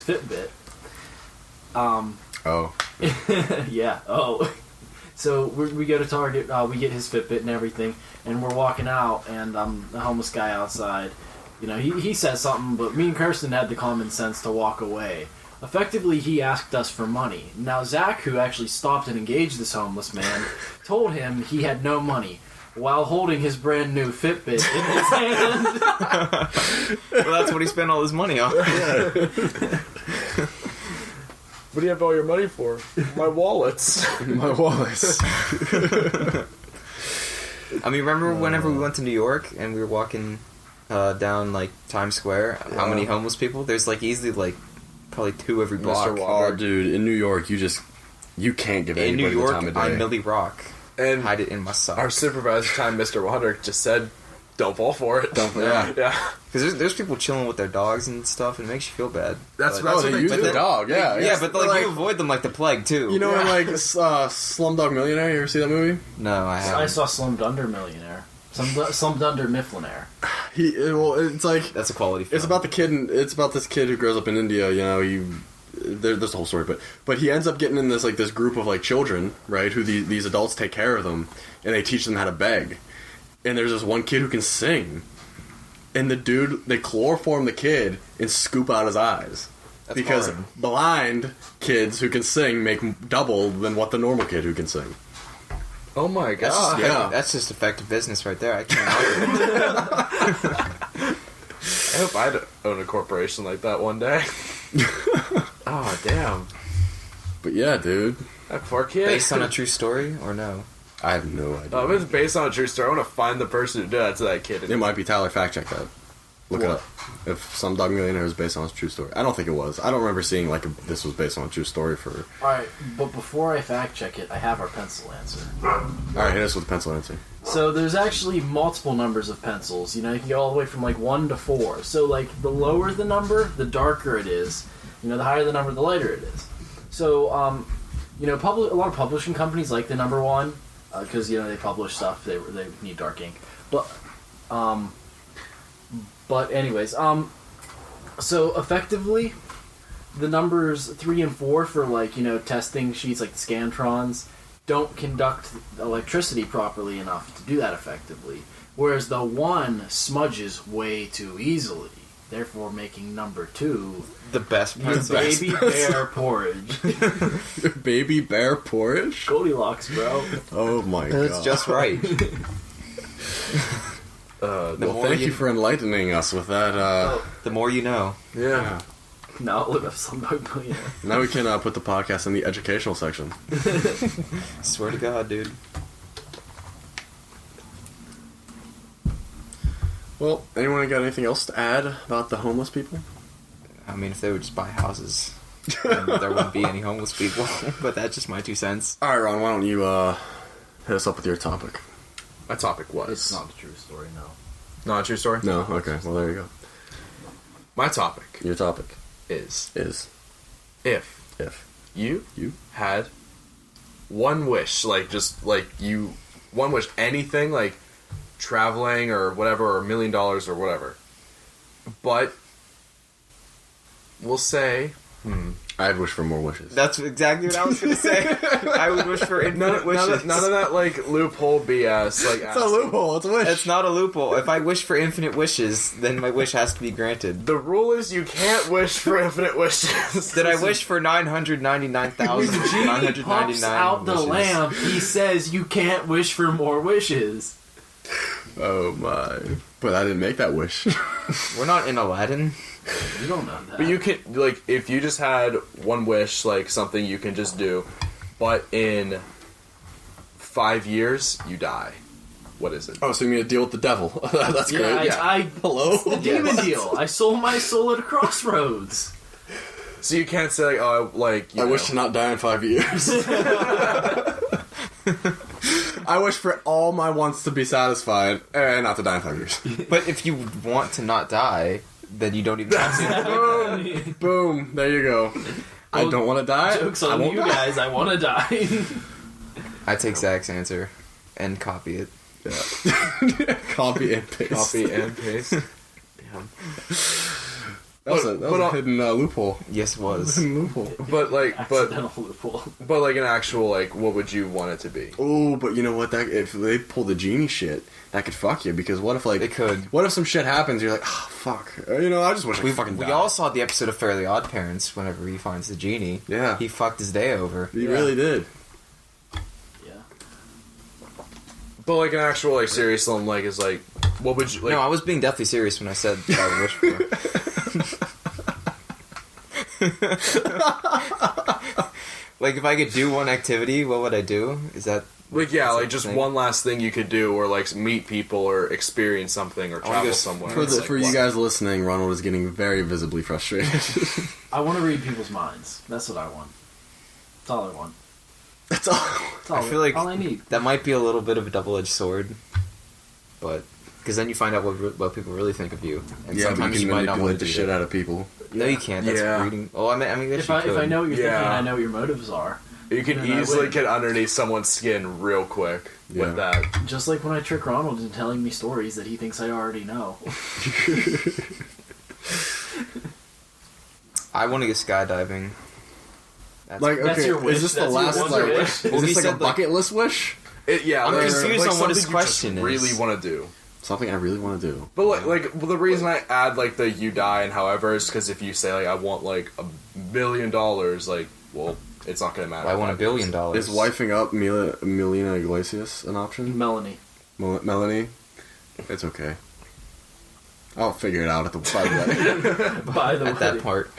Fitbit. Oh. Yeah. Oh. So we go to Target. We get his Fitbit and everything, and we're walking out, and the homeless guy outside. You know, he says something, but me and Kirsten had the common sense to walk away. Effectively, he asked us for money. Now, Zach, who actually stopped and engaged this homeless man, told him he had no money while holding his brand new Fitbit in his hand. Well, that's what he spent all his money on. Yeah. What do you have all your money for? My wallets. My wallets. I mean, remember whenever we went to New York and we were walking down, like, Times Square? Yeah. How many homeless people? There's, like, easily, like, probably 2 every block. Mr. Walker. Oh, dude, in New York, you can't give In anybody New York, the time of day. on Millie Rock. And hide it in my sock. our supervisor, time Mr. Wadrick, just said, "Don't fall for it." Yeah. Yeah. Because there's people chilling with their dogs and stuff, and it makes you feel bad. That's Oh, they use the dog, yeah. Yeah, but like, you avoid them like the plague, too. You know, in like Slumdog Millionaire, you ever see that movie? No, I haven't. I saw Slumdunder Millionaire. Slumdunder Mifflinaire. It's like That's a quality film. it's about the kid. It's about this kid who grows up in India. You know, there's the whole story, but he ends up getting in this group of like children, right? Who these adults take care of them, and they teach them how to beg. And there's this one kid who can sing, and they chloroform the kid and scoop out his eyes. That's because hard. blind kids who can sing make double than what the normal kid who can sing. Oh my That's god. Yeah. That's just effective business right there. I can't argue. I hope I'd own a corporation like that one day. Oh, damn. But yeah, dude, That poor kid. Based on a true story or no? I have no idea. If it's based on a true story, I want to find the person who did that to that kid. It might be Tyler. Fact check that. Look it What? up. If Slumdog Millionaire is based on a true story, I don't think it was. I don't remember seeing this was based on a true story for. Alright, but before I fact check it, I have our pencil answer. All right, hit us with the pencil answer. So there's actually multiple numbers of pencils. You know, you can go all the way from like 1 to 4. So like the lower the number, the darker it is. You know, the higher the number, the lighter it is. So you know, a lot of publishing companies like the number 1 because you know they publish stuff. They need dark ink. But anyways, so effectively, the numbers 3 and 4 for like, you know, testing sheets like the Scantrons don't conduct electricity properly enough to do that effectively. Whereas the 1 smudges way too easily, therefore making number 2 The best your pencil. baby bear porridge. Baby bear porridge? Goldilocks, bro. Oh my god. That's just right. Well, thank you for enlightening us with that. The more you know. Yeah. Now look up Slumdog Millionaire. Now we can put the podcast in the educational section. Swear to God, dude. Well, anyone got anything else to add about the homeless people? I mean, if they would just buy houses, then there wouldn't be any homeless people. But that's just my 2 cents. All right, Ron, why don't you hit us up with your topic? My topic was... It's not a true story, no. Not a true story? No? Okay, well, there you go. My topic Your topic is... is If you you had one wish, one wish, anything, like traveling or whatever, or $1 million or whatever, but we'll say, I'd wish for more wishes. That's exactly what I was going to say. I would wish for infinite wishes. none of that like loophole BS. Like It's a loophole. It's a wish. It's not a loophole. If I wish for infinite wishes, then my wish has to be granted. the rule is you can't wish for infinite wishes. Did I wish for When Genie 999,999 pops out the wishes? lamp, he says you can't wish for more wishes. Oh my! But I didn't make that wish. We're not in Aladdin. You don't know that. But you can, like, if you just had one wish, like something you can just do, but in 5 years you die. What is it? Oh, so you mean to deal with the devil? That's yeah, great. Hello. It's the demon deal. I sold my soul at a crossroads. So you can't say, like, oh, like, you I know. wish to not die in 5 years. I wish for all my wants to be satisfied and not to die in 5 years. But if you want to not die, then you don't even have to. Boom! Boom! There you go. I don't want to die. Joke's I on won't you die. guys. I want to die. I take Zach's answer and copy it. Copy and paste. Copy and paste. Damn. That was a hidden loophole. Yes, it was. Hidden loophole. But Accidental loophole. but like an actual like, what would you want it to be? Oh, but you know what? That if they pull the genie shit, that could fuck you. Because what if like It could. What if some shit happens? You're like, oh fuck. You know, I just wish I could fucking We die. all saw the episode of Fairly Odd Parents. Whenever he finds the genie, Yeah. he fucked his day over. He really did. Yeah. But like an actual like serious one, like is like, what would you like? No, I was being deathly serious when I said what I would wish for. Like, if I could do one activity, what would I do? Is that Like yeah, That's like the just thing. one last thing you could do, or like meet people, or experience something, or wanna travel go somewhere. For It's the like, for you what? guys listening, Ronald is getting very visibly frustrated. I want to read people's minds. That's what I want. That's all I want. That's all. That's all, I feel like all I need. that might be a little bit of a double-edged sword, but because then you find out what people really think of you, and Yeah, but sometimes you you can might not want manipulate to the do shit that. out of people. No, you can't. That's Yeah. reading. Oh, I mean, If I know what you're Yeah. thinking, I know what your motives are. You can Then I easily win. get underneath someone's skin real quick Yeah. with that. Just like when I trick Ronald into telling me stories that he thinks I already know. I want to go skydiving. That's, Like, That's okay, your wish. is this the That's your last one like? wish. Is Well, he this like a said, like- bucket list wish? Yeah, I'm like, confused like on what his something you question just is. really want to do. Something I really want to do. But well, the reason I add like the you die and however is because if you say like I want like $1 billion, like well, it's not gonna matter. I want $1 billion. Is wifing up Melina Iglesias an option? Melanie. Melanie? It's okay. I'll figure it out at the by the way. By the way. at that part?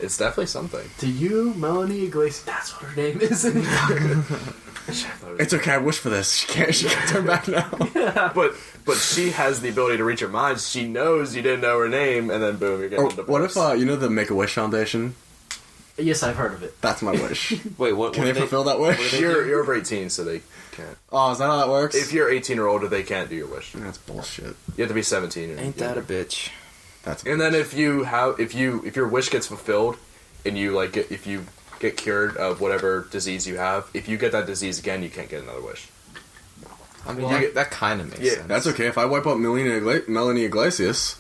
It's definitely something. To you, Melanie Iglesias. That's what her name is. It's okay. I wish for this. She can't turn back now. But she has the ability to reach her mind. She knows you didn't know her name, and then boom, you're getting Or a divorce. what if you know the Make a Wish Foundation? Yes, I've heard of it. That's my wish. Wait, what? Can what they do fulfill that what do wish? they you're over 18, so they can't. Oh, is that how that works? If you're 18 or older, they can't do your wish. That's bullshit. You have to be 17. or- Ain't that a bitch? That's And then if your wish gets fulfilled, and you like if you get cured of whatever disease you have, if you get that disease again, you can't get another wish. I mean, Well, that kind of makes yeah, sense. that's okay. If I wipe out Melanie Iglesias,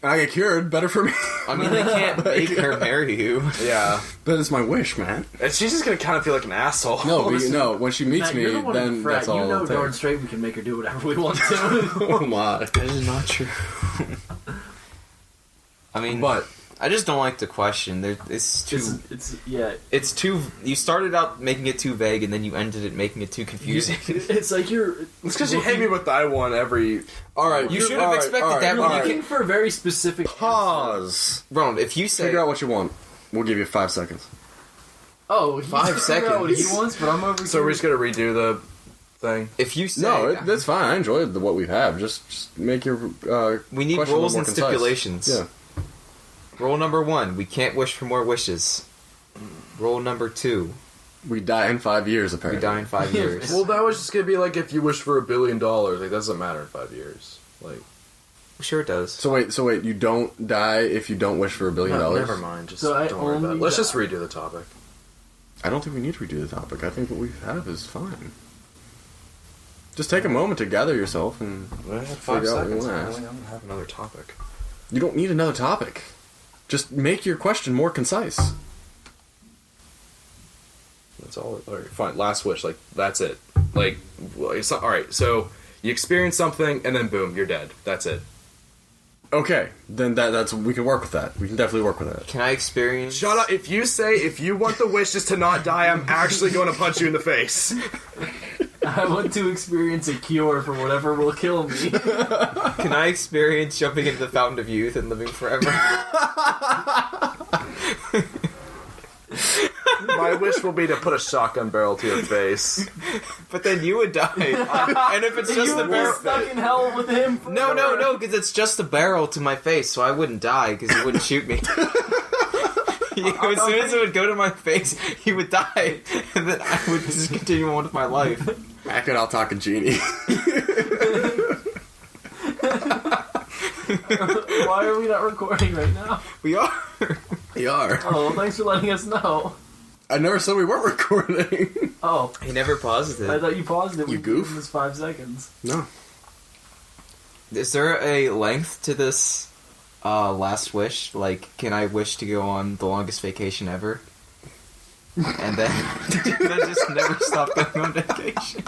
and I get cured, better for me. I mean, they can't make her marry you. Yeah, But it's my wish, man. and she's just gonna kind of feel like an asshole. No, no. When she meets Matt, me, you're the one in the then frat. that's all. You know I'll take. darn straight we can make her do whatever we want to. Oh my! That is not true. I mean, But I just don't like the question. It's too. Yeah. It's too. You started out making it too vague, and then you ended it making it too confusing. It's like you're. it's because you hit me with I want every. All right, You should have expected that You're when you looking for a very specific. Pause. Ronald, if you say Figure out what you want. We'll give you 5 seconds. Oh, 5 figure out what he seconds. wants, but I'm over. So we're just gonna redo the thing. if you say No, that's fine. I enjoyed what we have. Just make your. we need question a rules little and more concise. stipulations. Yeah. Rule number 1: we can't wish for more wishes. Rule number 2: We die in 5 years, we apparently. die in 5 years. Well, that was just gonna be like if you wish for $1 billion, like that doesn't matter in 5 years. Like Sure, it does. So wait. You don't die if you don't wish for $1 billion. never mind. Just So I don't worry about it. only Let's die. just redo the topic. I don't think we need to redo the topic. I think what we have is fine. Just take a moment to gather yourself and Five figure out what you seconds. want to I ask. don't have another topic. You don't need another topic. Just make your question more concise. That's all. All right, fine. Last wish. Like that's it. Like well, it's not, all right. So you experience something, and then boom, you're dead. That's it. Okay, then that's we can work with that. We can definitely work with that. Can I experience? Shut up. If you want the wish just to not die, I'm actually going to punch you in the face. I want to experience a cure for whatever will kill me. Can I experience jumping into the fountain of youth and living forever? My wish will be to put a shotgun barrel to your face. But then you would die. And if it's just You the would be barrel, stuck in hell with him. no, because it's just the barrel to my face, so I wouldn't die because he wouldn't shoot me. As soon as it would go to my face, he would die, and then I would just continue on with my life. Back it, I'll talk a genie. Why are we not recording right now? We are. We are. Oh, thanks for letting us know. I never said we weren't recording. Oh, He never paused I it. thought you paused it. You when goof. It was 5 seconds. No. Is there a length to this Last wish, like, can I wish to go on the longest vacation ever? And then, then just never stop going on vacation.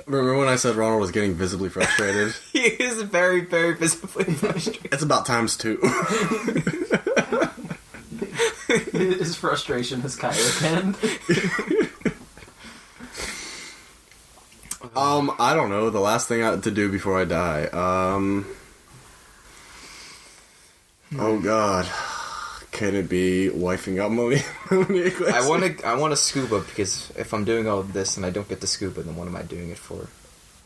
Remember when I said Ronald was getting visibly frustrated? He is very, very visibly frustrated. It's about times 2. His frustration is kind of end. I don't know. The last thing to do before I die. Oh God. Can it be wifing up Monique? I want to scuba because if I'm doing all of this and I don't get to scuba, then what am I doing it for?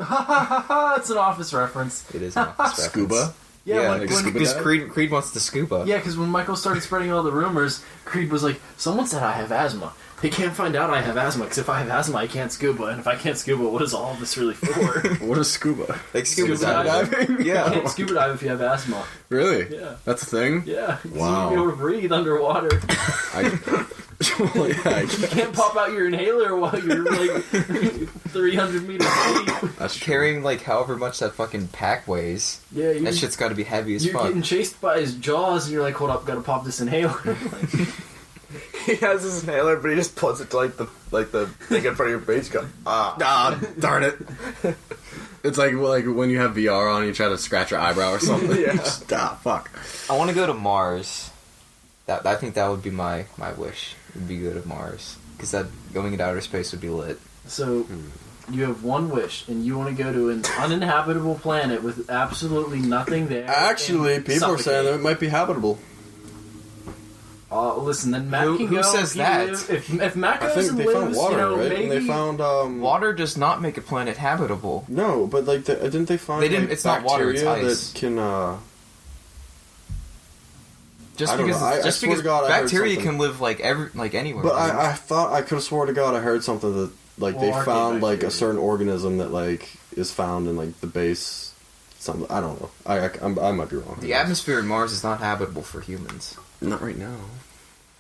It's an Office reference. It is an office Scuba? reference. Yeah, because Creed wants to scuba. Yeah, because when Michael started spreading all the rumors, Creed was like, someone said I have asthma. They can't find out I have asthma, because if I have asthma, I can't scuba. And if I can't scuba, what is all this really for? What is scuba? Like scuba diving? diving? You Yeah. can't scuba dive if you have asthma. Really? Yeah. That's a thing? Yeah. 'Cause Wow. you need to be able to breathe underwater. Well, yeah, You can't pop out your inhaler while you're like 300 meters deep. that's true. Carrying like however much that fucking pack weighs. Yeah, That shit's got to be heavy as you're fuck. getting chased by his jaws, and you're like, hold up, gotta pop this inhaler. He has his inhaler, but he just puts it to like the thing in front of your face. Go, Ah, darn it. It's like when you have VR on and you try to scratch your eyebrow or something. Yeah. Just, fuck. I want to go to Mars. I think that would be my wish. Would be go to Mars because that going into outer space would be lit. So, you have one wish, and you want to go to an uninhabitable planet with absolutely nothing there. Actually, and people are saying that suffocate. it might be habitable. Listen, then Matt Who- can who go. says if he that? if Matt I goes think and they lives, found water, you know, right? maybe And they found Water does not make a planet habitable. No, but like, didn't they find? They didn't- like, it's not water, it's bacteria ice. that can. Just I don't because know. I just swear because to God, I heard bacteria something. can live like anywhere. But man. I thought I could have swore to God I heard something that like Well, they archaea found like a bacteria. certain organism that like is found in like the base. Something I don't know. I might be wrong. The atmosphere in Mars is not habitable for humans. Not right now.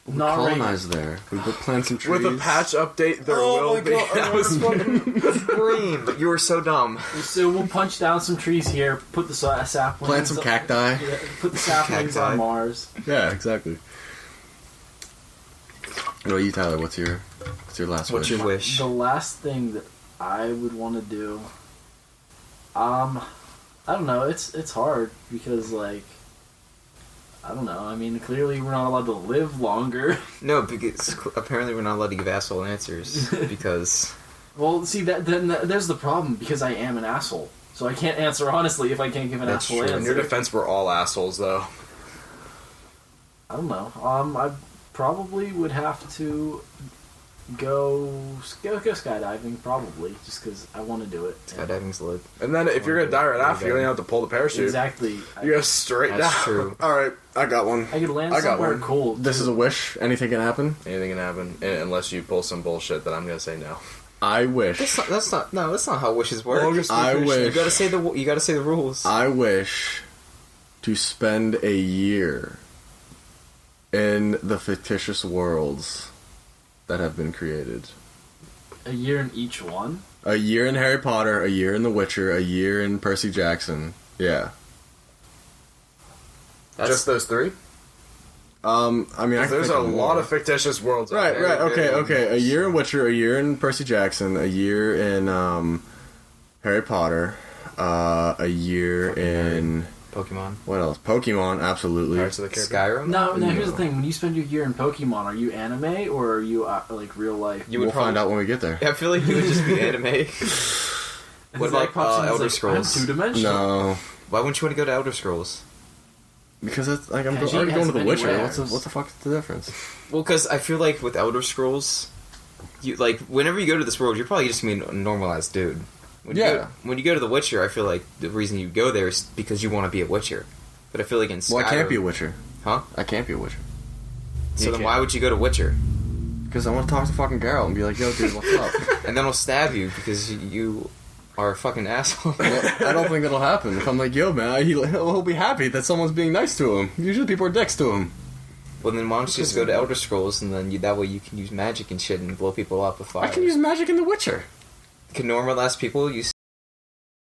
We Not right colonize there. We put plant some trees. with a patch update, there Oh will be. I was fucking green, but you were so dumb. So we'll punch down some trees here, put the saplings. Plant some cacti. Yeah, put the saplings Cacti. on Mars. Yeah, exactly. What about you, Tyler? What's your last What's wish? your wish? The last thing that I would want to do, I don't know. It's hard because like, I don't know. I mean, clearly we're not allowed to live longer. No, because apparently we're not allowed to give asshole answers because Well, see then there's the problem because I am an asshole, so I can't answer honestly if I can't give an That's asshole true. In your answer. defense, we're all assholes, though. I don't know. I probably would have to go skydiving, probably, just because I want to do it. skydiving's lit. And then if you're gonna die right after, you don't even have to pull the parachute. Exactly. You go straight That's down. true. All right, I got one. I could land I got somewhere one. cool. This is a wish. Anything can happen. Anything can happen, unless you pull some bullshit that I'm gonna say no. I wish. That's not how wishes work. I wish. You gotta say the rules. I wish to spend a year in the fictitious worlds that have been created. A year in each one. A year in Harry Potter, a year in The Witcher, a year in Percy Jackson. Yeah. Just those three? I mean, I can There's think a of lot more. of fictitious worlds. out Right, there. right, okay. A year in Witcher, a year in Percy Jackson, a year in Harry Potter, a year in Pokemon. what else? Pokemon, absolutely. Pirates of the Caribbean. Skyrim. Now here's the No. thing: when you spend your year in Pokemon, are you anime or are you like real life? You would We'll find out when we get there. I feel like you would just be anime. What about Elder Scrolls? Two dimensional. No, Why wouldn't you want to go to Elder Scrolls? because it's like I'm Has already he- going to has The Witcher. many What wares. the fuck is the difference? Well, because I feel like with Elder Scrolls, you like whenever you go to this world, you're probably just gonna be a normalized dude. When Yeah. when you go to The Witcher, I feel like the reason you go there is because you want to be a Witcher. But I feel like in Skyrim, Well, I can't be a Witcher. Huh? I can't be a Witcher. So You then can't. why would you go to Witcher? Because I want to talk to fucking Geralt and be like, yo, dude, what's up? And then he'll stab you because you are a fucking asshole. Well, I don't think that'll happen. If I'm like, yo, man, he'll be happy that someone's being nice to him. Usually people are dicks to him. Well, then why don't you just go to Elder Scrolls, and then that way you can use magic and shit and blow people up with fire. I can use magic in The Witcher. Can normal ass people use